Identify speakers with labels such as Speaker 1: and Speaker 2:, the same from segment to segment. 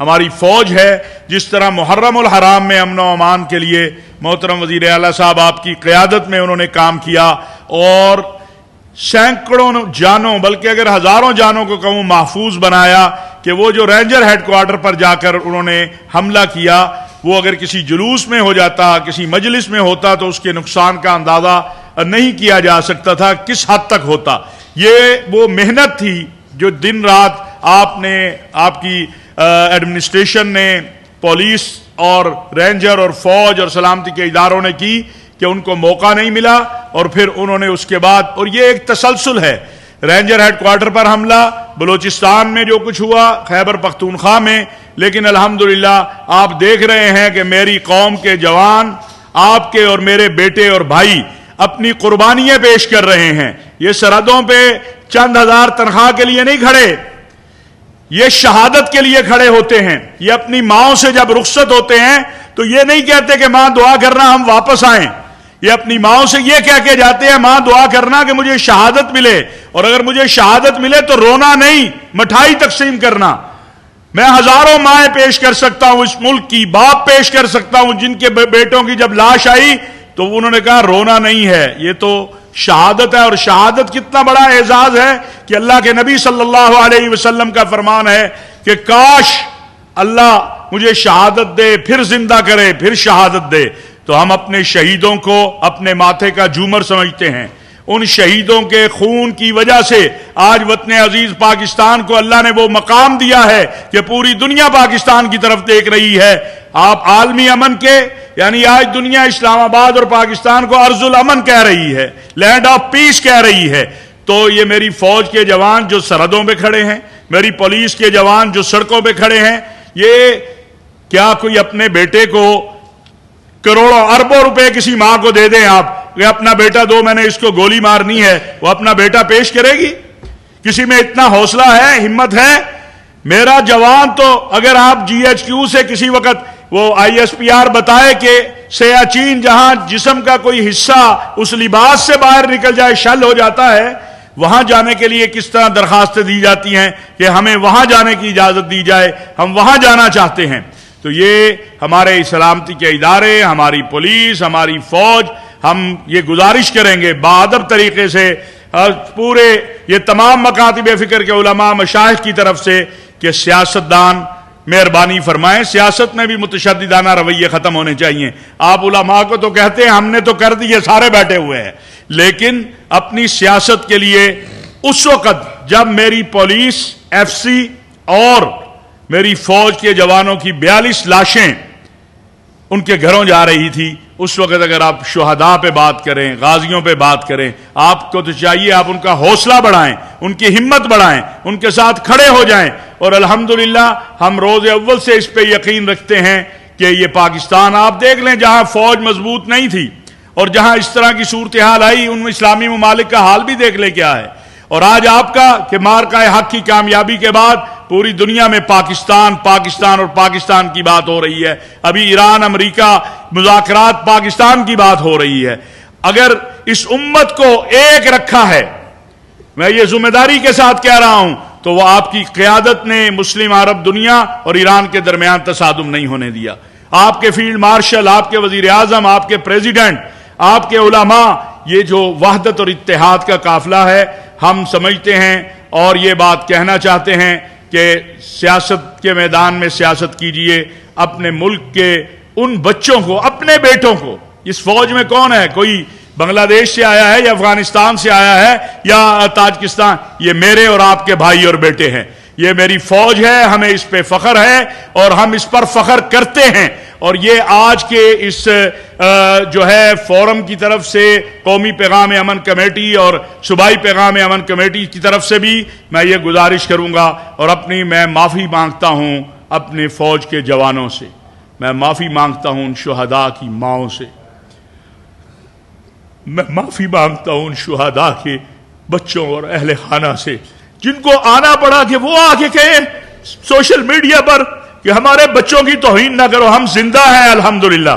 Speaker 1: ہماری فوج ہے، جس طرح محرم الحرام میں امن و امان کے لیے محترم وزیر اعلیٰ صاحب آپ کی قیادت میں انہوں نے کام کیا اور سینکڑوں جانوں بلکہ اگر ہزاروں جانوں کو کہوں محفوظ بنایا، کہ وہ جو رینجر ہیڈ کوارٹر پر جا کر انہوں نے حملہ کیا، وہ اگر کسی جلوس میں ہو جاتا، کسی مجلس میں ہوتا تو اس کے نقصان کا اندازہ نہیں کیا جا سکتا تھا کس حد تک ہوتا۔ یہ وہ محنت تھی جو دن رات آپ کی ایڈمنسٹریشن نے، پولیس اور رینجر اور فوج اور سلامتی کے اداروں نے کی کہ ان کو موقع نہیں ملا، اور پھر انہوں نے اس کے بعد، اور یہ ایک تسلسل ہے، رینجر ہیڈ کوارٹر پر حملہ، بلوچستان میں جو کچھ ہوا، خیبر پختونخوا میں، لیکن الحمدللہ آپ دیکھ رہے ہیں کہ میری قوم کے جوان، آپ کے اور میرے بیٹے اور بھائی اپنی قربانیاں پیش کر رہے ہیں۔ یہ سرحدوں پہ چند ہزار تنخواہ کے لیے نہیں کھڑے، یہ شہادت کے لیے کھڑے ہوتے ہیں۔ یہ اپنی ماؤں سے جب رخصت ہوتے ہیں تو یہ نہیں کہتے کہ ماں دعا کرنا ہم واپس آئیں، یہ اپنی ماؤں سے یہ کہہ کے جاتے ہیں ماں دعا کرنا کہ مجھے شہادت ملے، اور اگر مجھے شہادت ملے تو رونا نہیں، مٹھائی تقسیم کرنا۔ میں ہزاروں مائیں پیش کر سکتا ہوں اس ملک کی، باپ پیش کر سکتا ہوں جن کے بیٹوں کی جب لاش آئی تو انہوں نے کہا رونا نہیں ہے، یہ تو شہادت ہے۔ اور شہادت کتنا بڑا اعزاز ہے کہ اللہ کے نبی صلی اللہ علیہ وسلم کا فرمان ہے کہ کاش اللہ مجھے شہادت دے، پھر زندہ کرے، پھر شہادت دے۔ تو ہم اپنے شہیدوں کو اپنے ماتھے کا جھومر سمجھتے ہیں۔ ان شہیدوں کے خون کی وجہ سے آج وطن عزیز پاکستان کو اللہ نے وہ مقام دیا ہے کہ پوری دنیا پاکستان کی طرف دیکھ رہی ہے۔ آپ عالمی امن کے، یعنی آج دنیا اسلام آباد اور پاکستان کو ارض الامن کہہ رہی ہے، لینڈ آف پیس کہہ رہی ہے۔ تو یہ میری فوج کے جوان جو سرحدوں پہ کھڑے ہیں، میری پولیس کے جوان جو سڑکوں پہ کھڑے ہیں، یہ کیا کوئی اپنے بیٹے کو کروڑوں اربوں روپے کسی ماں کو دے دیں آپ کہ اپنا بیٹا دو، میں نے اس کو گولی مارنی ہے، وہ اپنا بیٹا پیش کرے گی؟ کسی میں اتنا حوصلہ ہے، ہمت ہے؟ میرا جوان تو اگر آپ جی ایچ کیو سے کسی وقت وہ آئی ایس پی آر بتائے کہ سیاچین جہاں جسم کا کوئی حصہ اس لباس سے باہر نکل جائے، شل ہو جاتا ہے، وہاں جانے کے لیے کس طرح درخواستیں دی جاتی ہیں کہ ہمیں وہاں جانے کی اجازت دی جائے، ہم وہاں جانا چاہتے ہیں۔ تو یہ ہمارے سلامتی کے ادارے، ہماری پولیس، ہماری فوج، ہم یہ گزارش کریں گے باادب طریقے سے پورے یہ تمام مکاتب فکر کے علماء مشائخ کی طرف سے کہ سیاستدان مہربانی فرمائیں، سیاست میں بھی متشددانہ رویے ختم ہونے چاہیے۔ آپ علماء کو تو کہتے ہیں ہم نے تو کر دیے، سارے بیٹھے ہوئے ہیں، لیکن اپنی سیاست کے لیے اس وقت جب میری پولیس، ایف سی اور میری فوج کے جوانوں کی 42 لاشیں ان کے گھروں جا رہی تھی، اس وقت اگر آپ شہداء پہ بات کریں، غازیوں پہ بات کریں، آپ کو تو چاہیے آپ ان کا حوصلہ بڑھائیں، ان کی ہمت بڑھائیں، ان کے ساتھ کھڑے ہو جائیں۔ اور الحمدللہ ہم روز اول سے اس پہ یقین رکھتے ہیں کہ یہ پاکستان، آپ دیکھ لیں جہاں فوج مضبوط نہیں تھی اور جہاں اس طرح کی صورتحال آئی، ان اسلامی ممالک کا حال بھی دیکھ لیں کیا ہے۔ اور آج آپ کا کہ مارکہ حق کی کامیابی کے بعد پوری دنیا میں پاکستان اور پاکستان کی بات ہو رہی ہے۔ ابھی ایران امریکہ مذاکرات، پاکستان کی بات ہو رہی ہے۔ اگر اس امت کو ایک رکھا ہے، میں یہ ذمہ داری کے ساتھ کہہ رہا ہوں، تو وہ آپ کی قیادت نے مسلم عرب دنیا اور ایران کے درمیان تصادم نہیں ہونے دیا۔ آپ کے فیلڈ مارشل، آپ کے وزیر اعظم، آپ کے پریزیڈنٹ، آپ کے علماء، یہ جو وحدت اور اتحاد کا قافلہ ہے، ہم سمجھتے ہیں اور یہ بات کہنا چاہتے ہیں کہ سیاست کے میدان میں سیاست کیجئے، اپنے ملک کے ان بچوں کو، اپنے بیٹوں کو۔ اس فوج میں کون ہے؟ کوئی بنگلہ دیش سے آیا ہے یا افغانستان سے آیا ہے یا تاجکستان؟ یہ میرے اور آپ کے بھائی اور بیٹے ہیں، یہ میری فوج ہے، ہمیں اس پہ فخر ہے اور ہم اس پر فخر کرتے ہیں۔ اور یہ آج کے اس جو ہے فورم کی طرف سے قومی پیغام امن کمیٹی اور صوبائی پیغام امن کمیٹی کی طرف سے بھی میں یہ گزارش کروں گا، اور میں معافی مانگتا ہوں اپنے فوج کے جوانوں سے، میں معافی مانگتا ہوں ان شہداء کی ماؤں سے، میں معافی مانگتا ہوں ان شہداء کے بچوں اور اہل خانہ سے جن کو آنا پڑا کہ وہ آ کے کہیں سوشل میڈیا پر کہ ہمارے بچوں کی توہین نہ کرو۔ ہم زندہ ہیں الحمدللہ،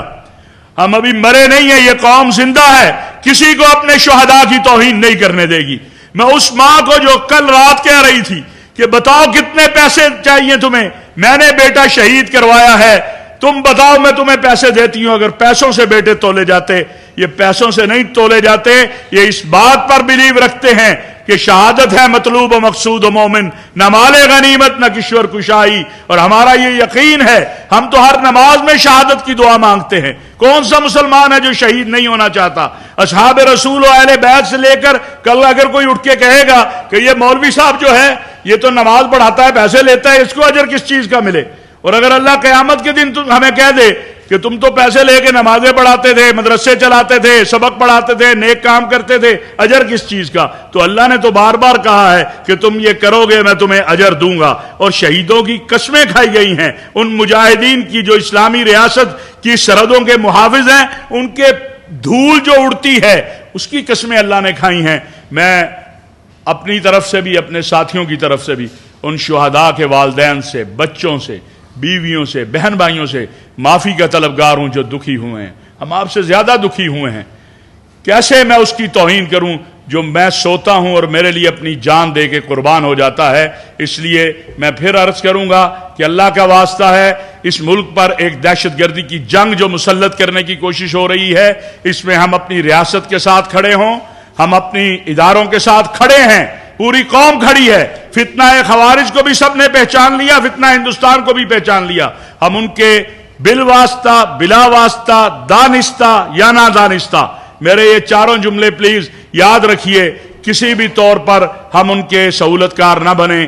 Speaker 1: ہم ابھی مرے نہیں ہیں، یہ قوم زندہ ہے، کسی کو اپنے شہداء کی توہین نہیں کرنے دے گی۔ میں اس ماں کو جو کل رات کہہ رہی تھی کہ بتاؤ کتنے پیسے چاہیے تمہیں، میں نے بیٹا شہید کروایا ہے، تم بتاؤ میں تمہیں پیسے دیتی ہوں۔ اگر پیسوں سے بیٹے تولے جاتے، یہ پیسوں سے نہیں تولے جاتے، یہ اس بات پر بلیو رکھتے ہیں کہ شہادت ہے مطلوب و مقصود و مومن، نہ مال غنیمت نہ کشور کشائی، اور ہمارا یہ یقین ہے، ہم تو ہر نماز میں شہادت کی دعا مانگتے ہیں۔ کون سا مسلمان ہے جو شہید نہیں ہونا چاہتا؟ اصحاب رسول و اہل بیت سے لے کر کل اگر کوئی اٹھ کے کہے گا کہ یہ مولوی صاحب جو ہے یہ تو نماز پڑھاتا ہے، پیسے لیتا ہے، اس کو اجر کس چیز کا ملے؟ اور اگر اللہ قیامت کے دن ہمیں کہہ دے کہ تم تو پیسے لے کے نمازیں پڑھاتے تھے، مدرسے چلاتے تھے، سبق پڑھاتے تھے، نیک کام کرتے تھے، اجر کس چیز کا؟ تو اللہ نے تو بار بار کہا ہے کہ تم یہ کرو گے میں تمہیں اجر دوں گا۔ اور شہیدوں کی قسمیں کھائی گئی ہیں، ان مجاہدین کی جو اسلامی ریاست کی سرحدوں کے محافظ ہیں، ان کے دھول جو اڑتی ہے اس کی قسمیں اللہ نے کھائی ہیں۔ میں اپنی طرف سے بھی، اپنے ساتھیوں کی طرف سے بھی ان شہداء کے والدین سے، بچوں سے، بیویوں سے، بہن بھائیوں سے معافی کا طلبگار ہوں جو دکھی ہوئے ہیں۔ ہم آپ سے زیادہ دکھی ہوئے ہیں۔ کیسے میں اس کی توہین کروں جو میں سوتا ہوں اور میرے لیے اپنی جان دے کے قربان ہو جاتا ہے؟ اس لیے میں پھر عرض کروں گا کہ اللہ کا واسطہ ہے، اس ملک پر ایک دہشت گردی کی جنگ جو مسلط کرنے کی کوشش ہو رہی ہے، اس میں ہم اپنی ریاست کے ساتھ کھڑے ہوں، ہم اپنی اداروں کے ساتھ کھڑے ہیں، پوری قوم کھڑی ہے۔ فتنہ خوارج کو بھی سب نے پہچان لیا، فتنہ ہندوستان کو بھی پہچان لیا۔ ہم ان کے بالواسطہ، بلا واسطہ، دانستہ یا نادانستہ، میرے یہ چاروں جملے پلیز یاد رکھیے، کسی بھی طور پر ہم ان کے سہولت کار نہ بنیں۔